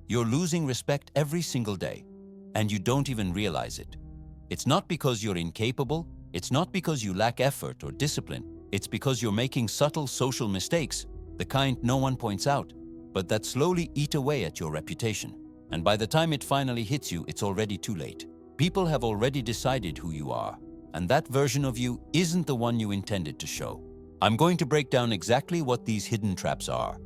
You're losing respect every single day, and you don't even realize it. It's not because you're incapable, it's not because you lack effort or discipline, it's because you're making subtle social mistakes, the kind no one points out, but that slowly eat away at your reputation. And by the time it finally hits you, it's already too late. People have already decided who you are, and that version of you isn't the one you intended to show. I'm going to break down exactly what these hidden traps are,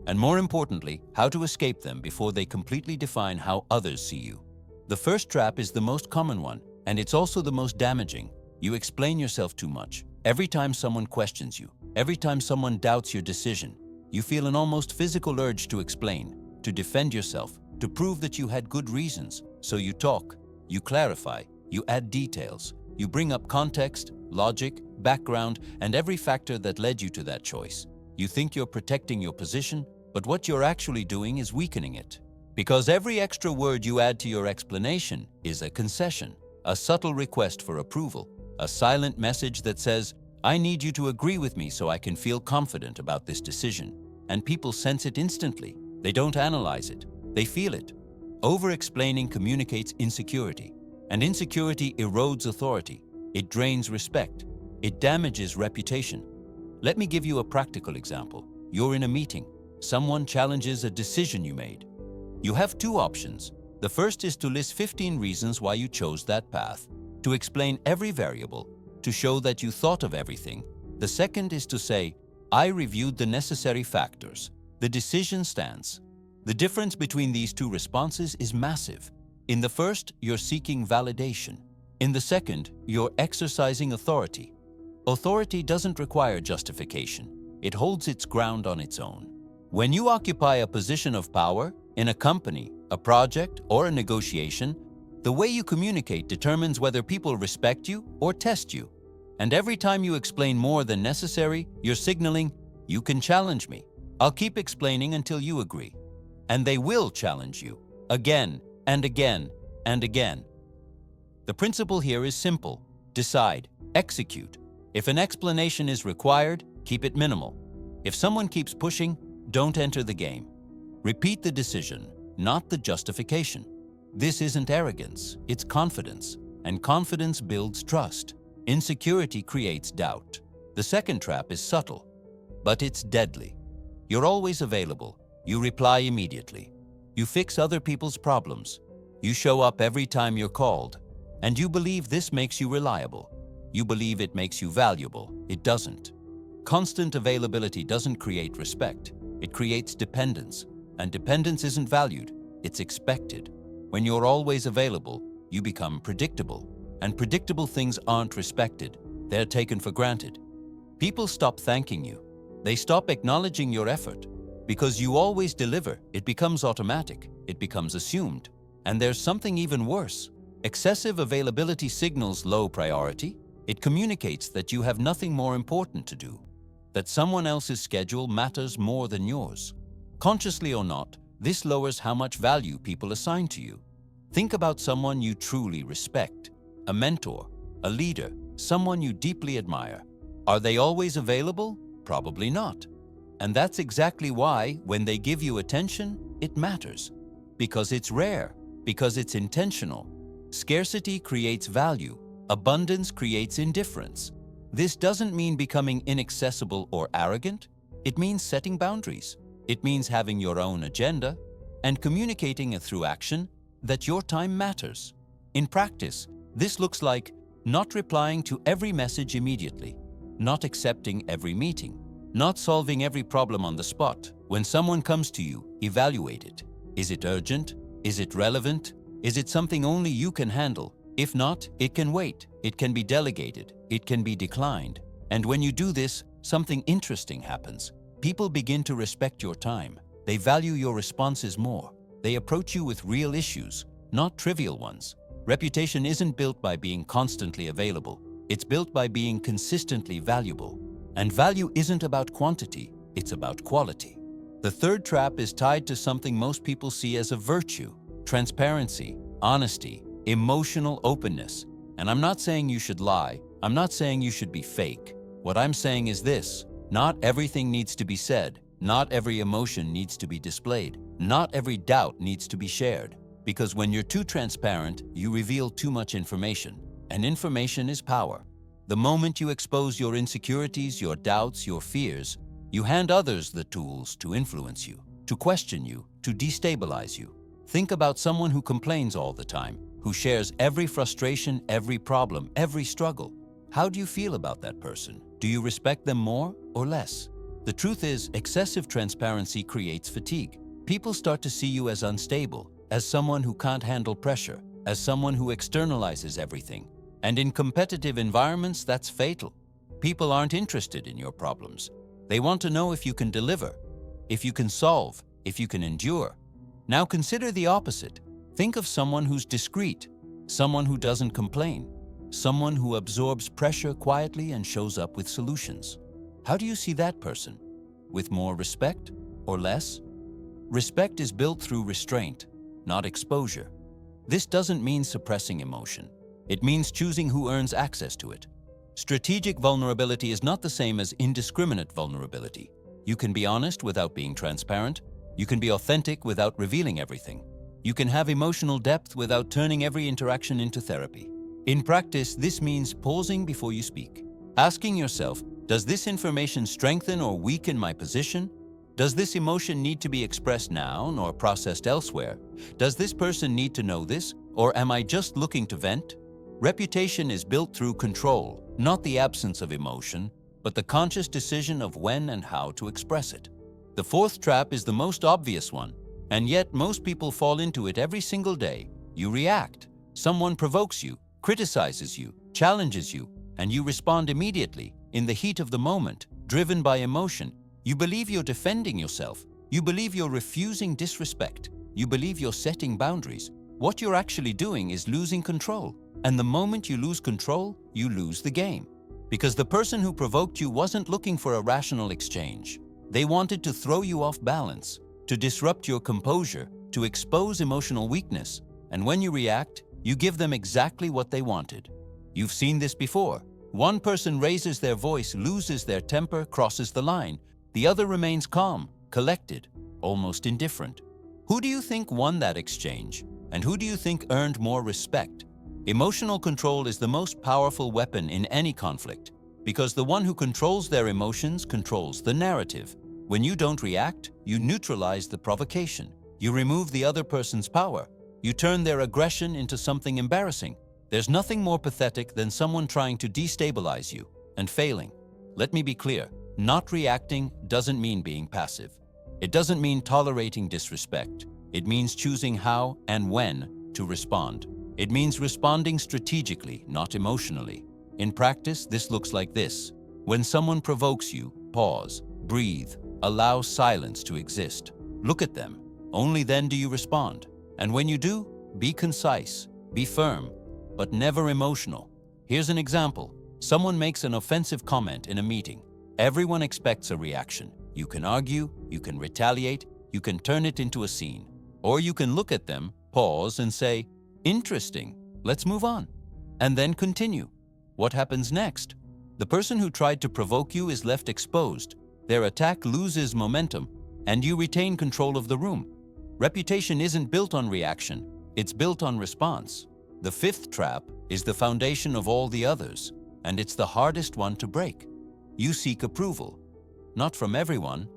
and more importantly, how to escape them before they completely define how others see you. The first trap is the most common one, and it's also the most damaging. You explain yourself too much. Every time someone questions you, every time someone doubts your decision, you feel an almost physical urge to explain, to defend yourself, to prove that you had good reasons. So you talk, you clarify, you add details, you bring up context, logic, background, and every factor that led you to that choice. You think you're protecting your position, but what you're actually doing is weakening it. Because every extra word you add to your explanation is a concession, a subtle request for approval, a silent message that says, I need you to agree with me so I can feel confident about this decision. And people sense it instantly. They don't analyze it. They feel it. Over-explaining communicates insecurity, and insecurity erodes authority. It drains respect. It damages reputation. Let me give you a practical example. You're in a meeting. Someone challenges a decision you made. You have two options. The first is to list 15 reasons why you chose that path, to explain every variable, to show that you thought of everything. The second is to say, I reviewed the necessary factors. The decision stands. The difference between these two responses is massive. In the first, you're seeking validation. In the second, you're exercising authority. Authority doesn't require justification. It holds its ground on its own. When you occupy a position of power, in a company, a project, or a negotiation, the way you communicate determines whether people respect you or test you. And every time you explain more than necessary, you're signaling, you can challenge me. I'll keep explaining until you agree. And they will challenge you, again and again and again. The principle here is simple. Decide, execute. If an explanation is required, keep it minimal. If someone keeps pushing, don't enter the game. Repeat the decision, not the justification. This isn't arrogance, it's confidence, and confidence builds trust. Insecurity creates doubt. The second trap is subtle, but it's deadly. You're always available. You reply immediately. You fix other people's problems. You show up every time you're called. And you believe this makes you reliable. You believe it makes you valuable. It doesn't. Constant availability doesn't create respect. It creates dependence. And dependence isn't valued. It's expected. When you're always available, you become predictable. And predictable things aren't respected. They're taken for granted. People stop thanking you. They stop acknowledging your effort. Because you always deliver, it becomes automatic. It becomes assumed. And there's something even worse. Excessive availability signals low priority. It communicates that you have nothing more important to do, that someone else's schedule matters more than yours. Consciously or not, this lowers how much value people assign to you. Think about someone you truly respect, a mentor, a leader, someone you deeply admire. Are they always available? Probably not. And that's exactly why, when they give you attention, it matters. Because it's rare, because it's intentional. Scarcity creates value. Abundance creates indifference. This doesn't mean becoming inaccessible or arrogant. It means setting boundaries. It means having your own agenda and communicating through action that your time matters. In practice, this looks like not replying to every message immediately, not accepting every meeting, not solving every problem on the spot. When someone comes to you, evaluate it. Is it urgent? Is it relevant? Is it something only you can handle? If not, it can wait. It can be delegated. It can be declined. And when you do this, something interesting happens. People begin to respect your time. They value your responses more. They approach you with real issues, not trivial ones. Reputation isn't built by being constantly available. It's built by being consistently valuable. And value isn't about quantity, it's about quality. The third trap is tied to something most people see as a virtue: transparency, honesty, emotional openness. And I'm not saying you should lie. I'm not saying you should be fake. What I'm saying is this: not everything needs to be said. Not every emotion needs to be displayed. Not every doubt needs to be shared, because when you're too transparent, you reveal too much information, and information is power. The moment you expose your insecurities, your doubts, your fears, you hand others the tools to influence you, to question you, to destabilize you. Think about someone who complains all the time, who shares every frustration, every problem, every struggle. How do you feel about that person? Do you respect them more or less? The truth is, excessive transparency creates fatigue. People start to see you as unstable, as someone who can't handle pressure, as someone who externalizes everything. And in competitive environments, that's fatal. People aren't interested in your problems. They want to know if you can deliver, if you can solve, if you can endure. Now consider the opposite. Think of someone who's discreet, someone who doesn't complain, someone who absorbs pressure quietly and shows up with solutions. How do you see that person? With more respect or less? Respect is built through restraint, not exposure. This doesn't mean suppressing emotion. It means choosing who earns access to it. Strategic vulnerability is not the same as indiscriminate vulnerability. You can be honest without being transparent. You can be authentic without revealing everything. You can have emotional depth without turning every interaction into therapy. In practice, this means pausing before you speak. Asking yourself, does this information strengthen or weaken my position? Does this emotion need to be expressed now or processed elsewhere? Does this person need to know this, or am I just looking to vent? Reputation is built through control, not the absence of emotion, but the conscious decision of when and how to express it. The fourth trap is the most obvious one, and yet most people fall into it every single day. You react. Someone provokes you, criticizes you, challenges you, and you respond immediately, in the heat of the moment, driven by emotion. You believe you're defending yourself. You believe you're refusing disrespect. You believe you're setting boundaries. What you're actually doing is losing control. And the moment you lose control, you lose the game. Because the person who provoked you wasn't looking for a rational exchange. They wanted to throw you off balance, to disrupt your composure, to expose emotional weakness. And when you react, you give them exactly what they wanted. You've seen this before. One person raises their voice, loses their temper, crosses the line. The other remains calm, collected, almost indifferent. Who do you think won that exchange? And who do you think earned more respect? Emotional control is the most powerful weapon in any conflict, because the one who controls their emotions controls the narrative. When you don't react, you neutralize the provocation. You remove the other person's power. You turn their aggression into something embarrassing. There's nothing more pathetic than someone trying to destabilize you and failing. Let me be clear, not reacting doesn't mean being passive. It doesn't mean tolerating disrespect. It means choosing how and when to respond. It means responding strategically, not emotionally. In practice, this looks like this. When someone provokes you, pause, breathe, allow silence to exist. Look at them. Only then do you respond. And when you do, be concise, be firm, but never emotional. Here's an example. Someone makes an offensive comment in a meeting. Everyone expects a reaction. You can argue, you can retaliate, you can turn it into a scene. Or you can look at them, pause, and say, "Interesting, let's move on." And then continue. What happens next? The person who tried to provoke you is left exposed. Their attack loses momentum, and you retain control of the room. Reputation isn't built on reaction, it's built on response. The fifth trap is the foundation of all the others, and it's the hardest one to break. You seek approval, not from everyone,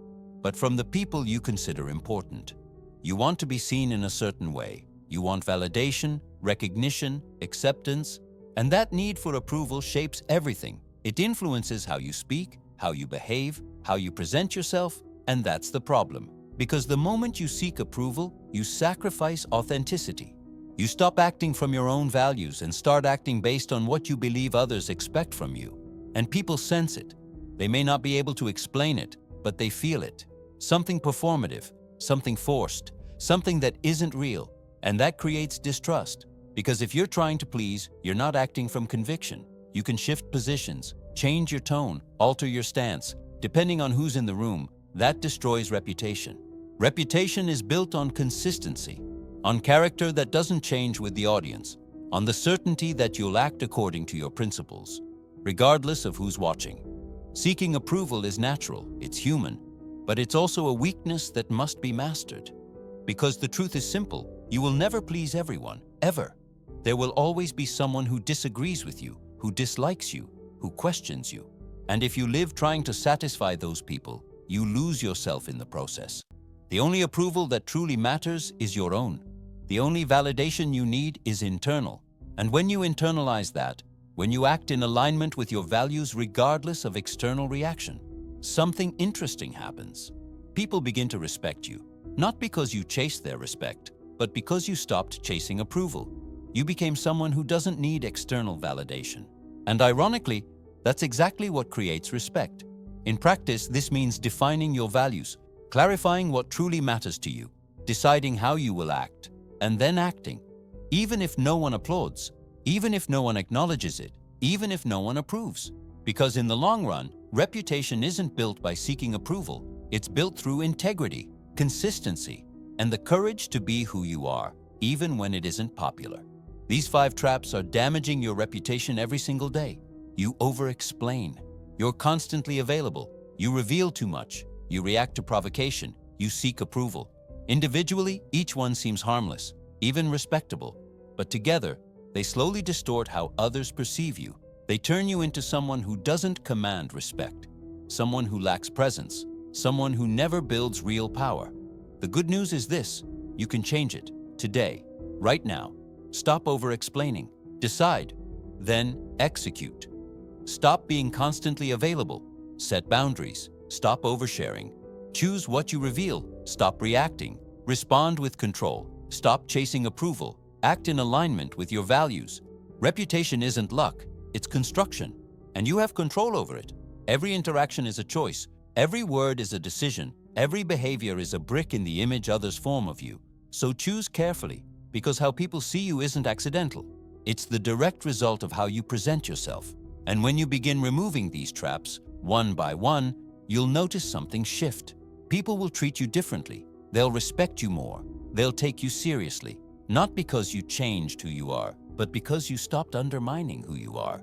but from the people you consider important. You want to be seen in a certain way. You want validation, recognition, acceptance, and that need for approval shapes everything. It influences how you speak, how you behave, how you present yourself, and that's the problem. Because the moment you seek approval, you sacrifice authenticity. You stop acting from your own values and start acting based on what you believe others expect from you. And people sense it. They may not be able to explain it, but they feel it. Something performative, something forced, something that isn't real. And that creates distrust. Because if you're trying to please, you're not acting from conviction. You can shift positions, change your tone, alter your stance, depending on who's in the room. That destroys reputation. Reputation is built on consistency, on character that doesn't change with the audience, on the certainty that you'll act according to your principles, regardless of who's watching. Seeking approval is natural, it's human, but it's also a weakness that must be mastered. Because the truth is simple, you will never please everyone, ever. There will always be someone who disagrees with you, who dislikes you, who questions you. And if you live trying to satisfy those people, you lose yourself in the process. The only approval that truly matters is your own. The only validation you need is internal. And when you internalize that, when you act in alignment with your values regardless of external reaction, something interesting happens. People begin to respect you, not because you chased their respect, but because you stopped chasing approval. You became someone who doesn't need external validation. And ironically, that's exactly what creates respect. In practice, this means defining your values, clarifying what truly matters to you, deciding how you will act, and then acting. Even if no one applauds, even if no one acknowledges it, even if no one approves. Because in the long run, reputation isn't built by seeking approval. It's built through integrity, consistency, and the courage to be who you are, even when it isn't popular. These 5 traps are damaging your reputation every single day. You over-explain. You're constantly available. You reveal too much. You react to provocation. You seek approval. Individually, each one seems harmless, even respectable. But together, they slowly distort how others perceive you. They turn you into someone who doesn't command respect, someone who lacks presence, someone who never builds real power. The good news is this: you can change it, today, right now. Stop over-explaining. Decide. Then execute. Stop being constantly available. Set boundaries. Stop oversharing. Choose what you reveal. Stop reacting. Respond with control. Stop chasing approval. Act in alignment with your values. Reputation isn't luck, it's construction, and you have control over it. Every interaction is a choice. Every word is a decision. Every behavior is a brick in the image others form of you. So choose carefully, because how people see you isn't accidental. It's the direct result of how you present yourself. And when you begin removing these traps, one by one, you'll notice something shift. People will treat you differently. They'll respect you more. They'll take you seriously. Not because you changed who you are, but because you stopped undermining who you are.